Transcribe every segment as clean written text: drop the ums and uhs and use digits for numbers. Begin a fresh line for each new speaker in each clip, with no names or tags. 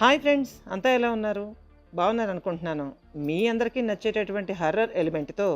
Hi friends, అంతా ఎలా ఉన్నారు? బాగున్నారు అనుకుంటున్నాను. మీ అందరికీ నచ్చేటటువంటి హర్రర్ ఎలిమెంట్తో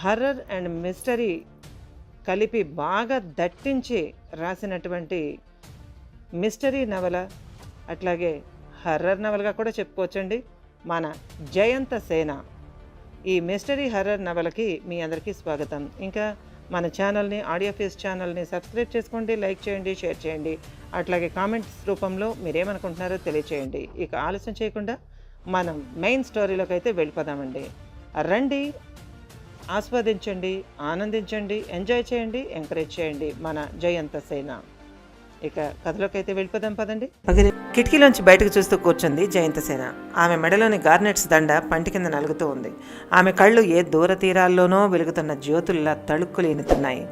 హర్రర్ అండ్ మిస్టరీ కలిపి బాగా దట్టించి రాసినటువంటి మిస్టరీ నవల, అట్లాగే హర్రర్ నవలగా కూడా చెప్పుకోవచ్చండి, మన జయంత సేన. ఈ మిస్టరీ హర్రర్ నవలకి మీ అందరికీ స్వాగతం. ఇంకా మన ఛానల్ని, ఆడియో ఫేస్ ఛానల్ని సబ్స్క్రైబ్ చేసుకోండి, లైక్ చేయండి, షేర్ చేయండి. అట్లాగే కామెంట్స్ రూపంలో మీరేమనుకుంటున్నారో తెలియచేయండి. ఇక ఆలస్యం చేయకుండా మనం మెయిన్ స్టోరీలోకి అయితే వెళ్ళిపోదామండి. రండి, ఆస్వాదించండి, ఆనందించండి, ఎంజాయ్ చేయండి, ఎంకరేజ్ చేయండి మన జయంత సేన. ఇక కథలోకి అయితే వెళ్ళిపోదాం పదండి. కిటికీలోంచి బయటకు చూస్తూ కూర్చుంది జయంతసేన. ఆమె మెడలోని గార్నెట్స్ దండ పంటి కింద నలుగుతూ ఉంది. ఆమె కళ్ళు ఏ దూర తీరాల్లోనో వెలుగుతున్న జ్యోతుల్లా తళుక్కులు ఈనుతున్నాయి.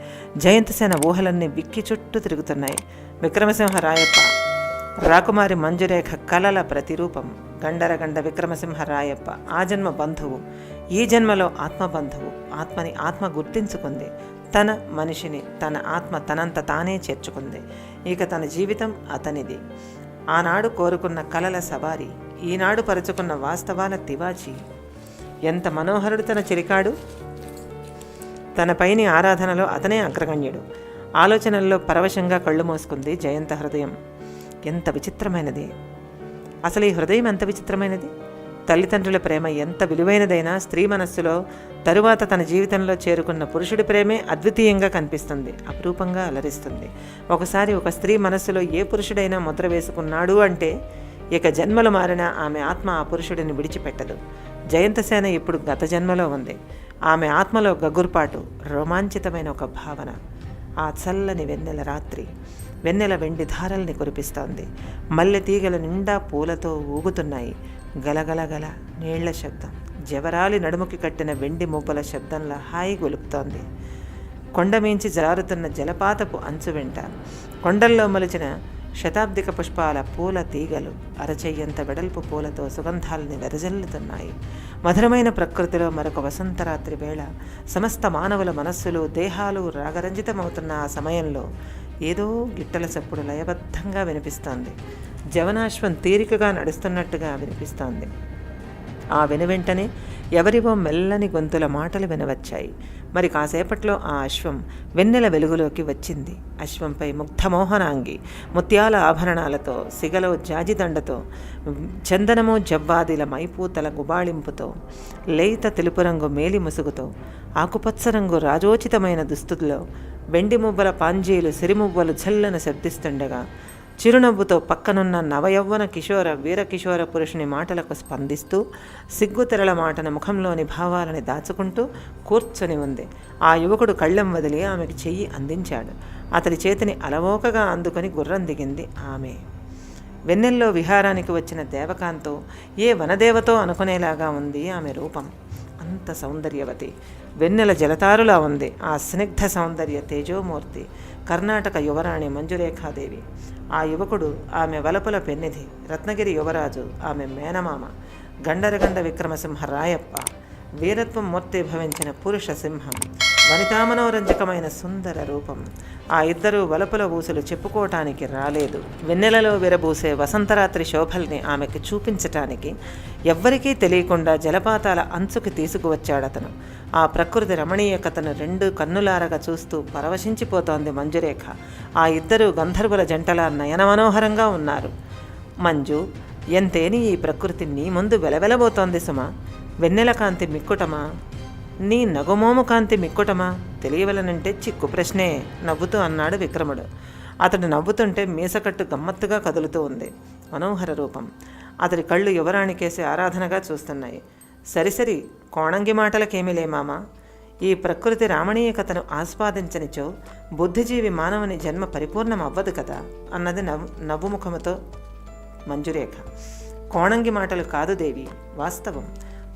జయంతసేన ఊహలన్నీ విక్కి చుట్టూ తిరుగుతున్నాయి. విక్రమసింహ రాయప్ప, రాకుమారి మంజురేఖ కలల ప్రతిరూపం. గండరగండ విక్రమసింహ రాయప్ప ఆ జన్మ బంధువు, ఈ జన్మలో ఆత్మబంధువు. ఆత్మని ఆత్మ గుర్తించుకుంది. తన మనిషిని తన ఆత్మ తనంత తానే చేర్చుకుంది. ఇక తన జీవితం అతనిది. ఆనాడు కోరుకున్న కలల సవారి, ఈనాడు పరుచుకున్న వాస్తవాల తివాచి. ఎంత మనోహరుడు తన చిలికాడు! తన పైని ఆరాధనలో అతనే అగ్రగణ్యుడు. ఆలోచనల్లో పరవశంగా కళ్ళు మోసుకుంది జయంత హృదయం. ఎంత విచిత్రమైనది! అసలు ఈ హృదయం ఎంత విచిత్రమైనది! తల్లిదండ్రుల ప్రేమ ఎంత విలువైనదైనా స్త్రీ మనస్సులో తరువాత తన జీవితంలో చేరుకున్న పురుషుడి ప్రేమే అద్వితీయంగా కనిపిస్తుంది, అపురూపంగా అలరిస్తుంది. ఒకసారి ఒక స్త్రీ మనస్సులో ఏ పురుషుడైనా ముద్ర వేసుకున్నాడు అంటే ఇక జన్మలు మారిన ఆమె ఆత్మ ఆ పురుషుడిని విడిచిపెట్టదు. జయంతసేన ఇప్పుడు గత జన్మలో ఉంది. ఆమె ఆత్మలో గగుర్పాటు, రోమాంచితమైన ఒక భావన. ఆ చల్లని వెన్నెల రాత్రి వెన్నెల వెండి ధారల్ని కురిపిస్తోంది. మల్లె తీగల నిండా పూలతో ఊగుతున్నాయి. గలగలగల నీళ్ల శబ్దం జవరాలి నడుముకి కట్టిన వెండి మువ్వల శబ్దంలా హాయి గొలుపుతోంది. కొండమీంచి జారుతున్న జలపాతపు అంచు వెంట కొండల్లో మలిచిన శతాబ్దిక పుష్పాల పూల తీగలు అరచెయ్యంత వెడల్పు పూలతో సుగంధాలని వెదజల్లుతున్నాయి. మధురమైన ప్రకృతిలో మరొక వసంతరాత్రి వేళ సమస్త మానవుల మనస్సులు, దేహాలు రాగరంజితమవుతున్న ఆ సమయంలో ఏదో గిట్టల చప్పుడు లయబద్ధంగా వినిపిస్తోంది. జవనాశ్వం తీరికగా నడుస్తున్నట్టుగా వినిపిస్తోంది. ఆ వెనువెంటనే ఎవరివో మెల్లని గొంతుల మాటలు వినవచ్చాయి. మరి కాసేపట్లో ఆ అశ్వం వెన్నెల వెలుగులోకి వచ్చింది. అశ్వంపై ముగ్ధమోహనాంగి, ముత్యాల ఆభరణాలతో, సిగలో జాజిదండతో, చందనము జవ్వాదిల మైపూతల గుబాళింపుతో, లేత తెలుపు రంగు మేలి ముసుగుతో, ఆకుపచ్చ రంగు రాజోచితమైన దుస్తుల్లో వెండి మువ్వల పాంజీలు సిరిమువ్వలు ఝల్లను శబ్దిస్తుండగా చిరునవ్వుతో పక్కనున్న నవయౌవన కిషోర వీరకిషోర పురుషుని మాటలకు స్పందిస్తూ సిగ్గుతెరల మాటన ముఖంలోని భావాలని దాచుకుంటూ కూర్చొని ఉంది. ఆ యువకుడు కళ్ళెం వదిలి ఆమెకు చెయ్యి అందించాడు. అతడి చేతిని అలవోకగా అందుకొని గుర్రం దిగింది ఆమె. వెన్నెల్లో విహారానికి వచ్చిన దేవకాంతో, ఏ వనదేవతో అనుకునేలాగా ఉంది ఆమె రూపం. అంత సౌందర్యవతి, వెన్నెల జలతారులా ఉంది ఆ స్నిగ్ధ సౌందర్య తేజోమూర్తి, కర్ణాటక యువరాణి మంజురేఖాదేవి. ఆ యువకుడు ఆమె వలపుల పెన్నిధి, రత్నగిరి యువరాజు ఆమె మేనమామ, గండరగండ విక్రమసింహ రాయప్ప, వీరత్వం మూర్తి భవించిన పురుష సింహం, వనితామనోరంజకమైన సుందర రూపం. ఆ ఇద్దరు వలపుల ఊసులు చెప్పుకోవటానికి రాలేదు. వెన్నెలలో విరబూసే వసంతరాత్రి శోభల్ని ఆమెకు చూపించటానికి ఎవ్వరికీ తెలియకుండా జలపాతాల అంచుకి తీసుకువచ్చాడతను. ఆ ప్రకృతి రమణీయకతను రెండు కన్నులారగా చూస్తూ పరవశించిపోతోంది మంజురేఖ. ఆ ఇద్దరు గంధర్వుల జంటలా నయన మనోహరంగా ఉన్నారు. మంజు, ఎంతేని ఈ ప్రకృతి నీ ముందు వెలవెలబోతోంది సుమా. వెన్నెల కాంతి మిక్కుటమా, నీ నగుమోము కాంతి మిక్కుటమా తెలియవలనంటే చిక్కు ప్రశ్నే, నవ్వుతూ అన్నాడు విక్రముడు. అతడు నవ్వుతుంటే మీసకట్టు గమ్మత్తుగా కదులుతూ ఉంది. మనోహర రూపం. అతడి కళ్ళు యువరాణికేసి ఆరాధనగా చూస్తున్నాయి. సరిసరి కోణంగి మాటలకేమీ లేమామా. ఈ ప్రకృతి రామణీయకతను ఆస్వాదించనిచో బుద్ధిజీవి మానవుని జన్మ పరిపూర్ణం అవ్వదు కదా అన్నది నవ్వుముఖముతో మంజురేఖ. కోణంగి మాటలు కాదు దేవి, వాస్తవం.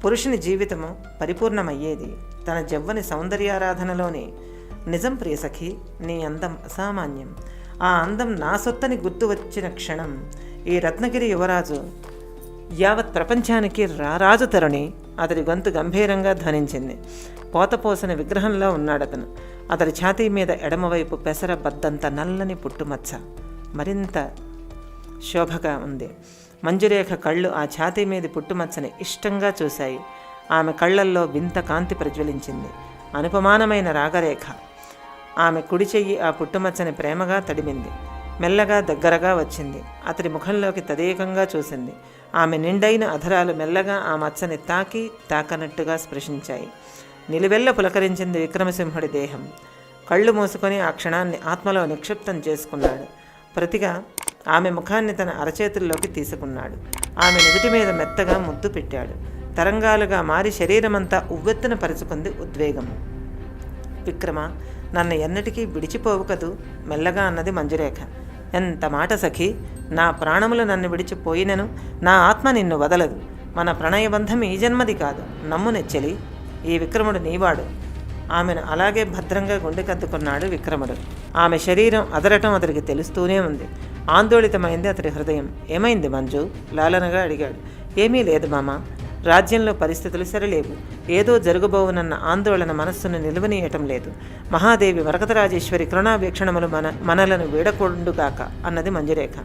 పురుషుని జీవితము పరిపూర్ణమయ్యేది తన జవ్వని సౌందర్యారాధనలోనే. నిజం ప్రియసఖి, నీ అందం అసామాన్యం. ఆ అందం నా సొత్తని గుర్తు వచ్చిన క్షణం ఈ రత్నగిరి యువరాజు యావత్ ప్రపంచానికి రారాజు తరుణి. అతడి గొంతు గంభీరంగా ధ్వనించింది. పోతపోసిన విగ్రహంలో ఉన్నాడతను. అతడి ఛాతీ మీద ఎడమవైపు పెసర బద్దంత నల్లని పుట్టుమచ్చ, మరింత శోభగా ఉంది. మంజురేఖ కళ్ళు ఆ ఛాతీ మీద పుట్టుమచ్చని ఇష్టంగా చూశాయి. ఆమె కళ్ళల్లో వింత కాంతి ప్రజ్వలించింది, అనుపమానమైన రాగరేఖ. ఆమె కుడి చెయ్యి ఆ పుట్టుమచ్చని ప్రేమగా తడిమింది. మెల్లగా దగ్గరగా వచ్చింది. అతడి ముఖంలోకి తదేకంగా చూసింది. ఆమె నిండైన అధరాలు మెల్లగా ఆ మచ్చని తాకనట్టుగా స్పృశించాయి. నిలువెల్ల పులకరించింది విక్రమసింహుడి దేహం. కళ్ళు మూసుకొని ఆ క్షణాన్ని ఆత్మలో నిక్షిప్తం చేసుకున్నాడు. ప్రతిగా ఆమె ముఖాన్ని తన అరచేతుల్లోకి తీసుకున్నాడు. ఆమె నుదుటి మీద మెత్తగా ముద్దు పెట్టాడు. తరంగాలుగా మారి శరీరమంతా ఉవ్వెత్తున పరుచుకుంది ఉద్వేగము. విక్రమ, నన్ను ఎన్నటికీ విడిచిపోవు కదూ, మెల్లగా అన్నది మంజురేఖ. ఎంత మాట సఖీ, నా ప్రాణములు నన్ను విడిచిపోయినను నా ఆత్మ నిన్ను వదలదు. మన ప్రణయబంధం ఈ జన్మది కాదు, నమ్ము నెచ్చెలి. ఈ విక్రముడు నీవాడు. ఆమెను అలాగే భద్రంగా గుండెకద్దుకున్నాడు విక్రముడు. ఆమె శరీరం అదరటం అతడికి తెలుస్తూనే ఉంది. ఆందోళితమైంది అతడి హృదయం. ఏమైంది మంజు? లాలనగా అడిగాడు. ఏమీ లేదు మామ, రాజ్యంలో పరిస్థితులు సరిలేవు. ఏదో జరగబోవునన్న ఆందోళన మనస్సును నిలువనీయటం లేదు. మహాదేవి వరకతరాజేశ్వరి కరుణావీక్షణములు మనలను వీడకూడుగాక అన్నది మంజురేఖ.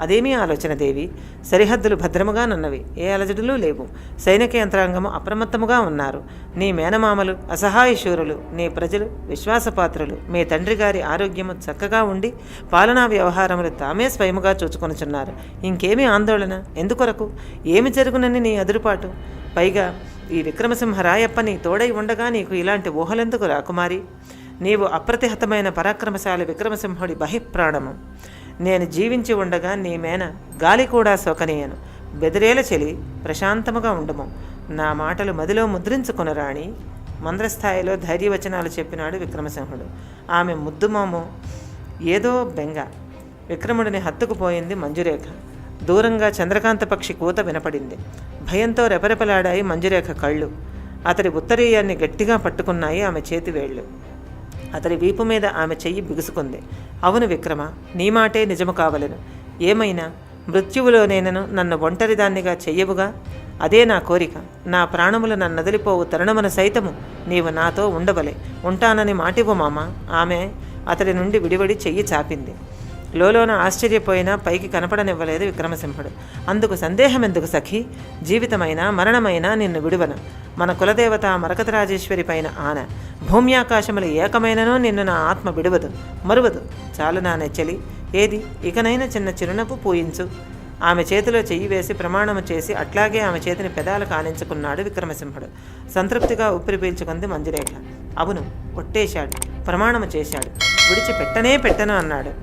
అదేమీ ఆలోచన దేవి. సరిహద్దులు భద్రముగా నన్నవి, ఏ అలజడులు లేవు. సైనిక యంత్రాంగము అప్రమత్తముగా ఉన్నారు. నీ మేనమామలు అసహాయశూరులు, నీ ప్రజలు విశ్వాసపాత్రులు. మీ తండ్రి గారి ఆరోగ్యము చక్కగా ఉండి పాలనా వ్యవహారములు తామే స్వయముగా చూచుకొనుచున్నారు. ఇంకేమీ ఆందోళన ఎందుకొరకు? ఏమి జరుగునని నీ అదురుపాటు? పైగా ఈ విక్రమసింహరాయప్ప నీ తోడై ఉండగా నీకు ఇలాంటి ఊహలెందుకు రాకుమారి? నీవు అప్రతిహతమైన పరాక్రమశాలి విక్రమసింహుడి బహిప్రాణము. నేను జీవించి ఉండగా నీ మేన గాలి కూడా సోకనీయను. బెదిరేల చెలి, ప్రశాంతముగా ఉండము. నా మాటలు మదిలో ముద్రించుకొనరాణి. మంద్రస్థాయిలో ధైర్యవచనాలు చెప్పినాడు విక్రమసింహుడు. ఆమె ముద్దుమోము ఏదో బెంగ. విక్రముడిని హత్తుకుపోయింది మంజురేఖ. దూరంగా చంద్రకాంత పక్షి కూత వినపడింది. భయంతో రెపరెపలాడాయి మంజురేఖ కళ్ళు. అతడి ఉత్తరీయాన్ని గట్టిగా పట్టుకున్నాయి ఆమె చేతివేళ్లు. అతడి వీపు మీద ఆమె చెయ్యి బిగుసుకుంది. అవును విక్రమ, నీ మాటే నిజము కావలను. ఏమైనా మృత్యువులోనేనను నన్ను ఒంటరిదాన్నిగా చెయ్యవుగా. అదే నా కోరిక. నా ప్రాణములు నన్నదిలిపోవు తరుణమున సైతము నీవు నాతో ఉండవలే. ఉంటానని మాటివ్వు మామ. ఆమె అతడి నుండి విడివడి చెయ్యి చాపింది. లోలోన ఆశ్చర్యపోయినా పైకి కనపడనివ్వలేదు విక్రమసింహుడు. అందుకు సందేహం ఎందుకు సఖీ? జీవితమైనా మరణమైనా నిన్ను విడువను. మన కులదేవత మరకతరాజేశ్వరి పైన ఆన. భూమ్యాకాశములు ఏకమైననో నిన్ను నా ఆత్మ విడువదు, మరువదు. చాలు నా నెచ్చలి. ఏది ఇకనైనా చిన్న చిరునవ్వు పూయించు. ఆమె చేతిలో చెయ్యి వేసి ప్రమాణము చేసి అట్లాగే ఆమె చేతిని పెదాలకు ఆనించుకున్నాడు విక్రమసింహుడు. సంతృప్తిగా ఊపిరి పీల్చుకుంది మంజురేఖ. అవును, ఒట్టేశాడు, ప్రమాణము చేశాడు. పెట్టను అన్నాడు.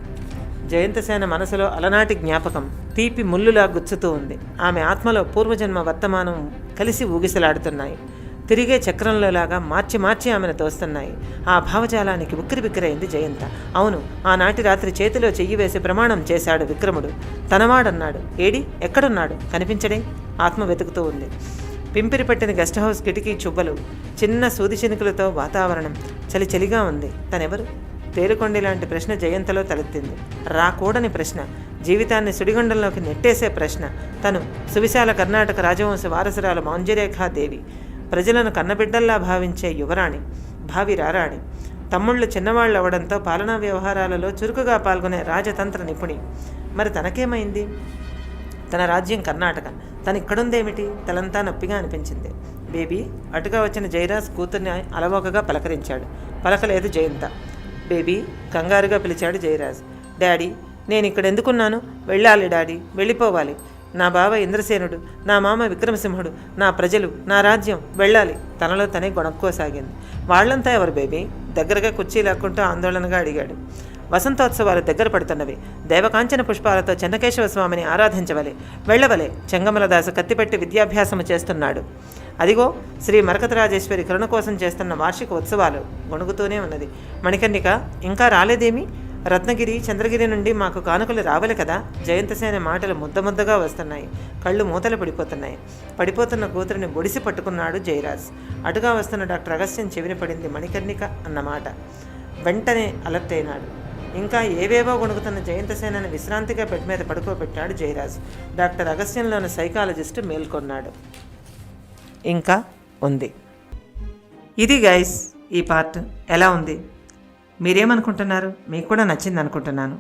జయంతసేన మనసులో అలనాటి జ్ఞాపకం తీపి ముల్లులా గుచ్చుతూ ఉంది. ఆమె ఆత్మలో పూర్వజన్మ వర్తమానం కలిసి ఊగిసలాడుతున్నాయి. తిరిగే చక్రంలోలాగా మార్చి ఆమెను తోస్తున్నాయి. ఆ భావజాలానికి ఉక్కిరిబిక్కిరైంది జయంత. అవును, ఆనాటి రాత్రి చేతిలో చెయ్యి వేసి ప్రమాణం చేశాడు విక్రముడు. తనవాడన్నాడు. ఏడి, ఎక్కడున్నాడు? కనిపించడే. ఆత్మ వెతుకుతూ ఉంది. పింపిరి పట్టిన గెస్ట్ హౌస్ కిటికీ చువ్వలు, చిన్న సూది చినుకులతో వాతావరణం చలిగా ఉంది. తనెవరు? తేరుకొండి లాంటి ప్రశ్న జయంతలో తలెత్తింది. రాకూడని ప్రశ్న, జీవితాన్ని సుడిగుండంలోకి నెట్టేసే ప్రశ్న. తను సువిశాల కర్ణాటక రాజవంశ వారసురాలు మంజురేఖాదేవి. ప్రజలను కన్నబిడ్డల్లా భావించే యువరాణి, భావి రారాణి. తమ్ముళ్ళు చిన్నవాళ్ళు అవడంతో పాలనా వ్యవహారాలలో చురుకుగా పాల్గొనే రాజతంత్ర నిపుణి. మరి తనకేమైంది? తన రాజ్యం కర్ణాటక, తను ఇక్కడుందేమిటి? తలంతా నొప్పిగా అనిపించింది. బేబీ, అటుగా వచ్చిన జయరాజ్ కూతుర్ని అలవోకగా పలకరించాడు. పలకలేదు జయంత. బేబీ, కంగారుగా పిలిచాడు జయరాజ్. డాడీ, నేను ఇక్కడ ఎందుకున్నాను? వెళ్ళాలి డాడీ, వెళ్ళిపోవాలి. నా బావ ఇంద్రసేనుడు, నా మామ విక్రమసింహుడు, నా ప్రజలు, నా రాజ్యం, వెళ్ళాలి. తనలో తనే గొణక్కోసాగింది. వాళ్ళంతా ఎవరు బేబీ? దగ్గరగా కుర్చీ లాక్కుంటూ ఆందోళనగా అడిగాడు. వసంతోత్సవాలు దగ్గర పడుతున్నవి. దేవకాంచన పుష్పాలతో చెన్నకేశవ స్వామిని ఆరాధించవలే. వెళ్ళవలే. చెంగమలదాసు కత్తిపెట్టి విద్యాభ్యాసము చేస్తున్నాడు. అదిగో శ్రీ మరకతరాజేశ్వరి కరుణ కోసం చేస్తున్న వార్షిక ఉత్సవాలు. గొణుగుతూనే ఉన్నది. మణికర్ణిక ఇంకా రాలేదేమి? రత్నగిరి, చంద్రగిరి నుండి మాకు కానుకలు రావాలి కదా. జయంతసేన మాటలు ముద్దగా వస్తున్నాయి. కళ్ళు మూతలు పడిపోతున్న కూతురిని బొడిసి పట్టుకున్నాడు జయరాజ్. అటుగా వస్తున్న డాక్టర్ అగస్త్యం చెవిని పడింది మణికర్ణిక అన్నమాట. వెంటనే అలర్ట్ అయినాడు. ఇంకా ఏవేవో గొణుకుతున్న జయంతసేనని విశ్రాంతిగా బెడ్ మీద పడుకోబెట్టాడు జయరాజ్. డాక్టర్ అగస్త్యంలోని సైకాలజిస్టు మేల్కొన్నాడు. ఇంకా ఉంది. ఇది గైస్ ఈ పార్ట్. ఎలా ఉంది? మీరేమనుకుంటున్నారు? మీకు కూడా నచ్చింది అనుకుంటున్నాను.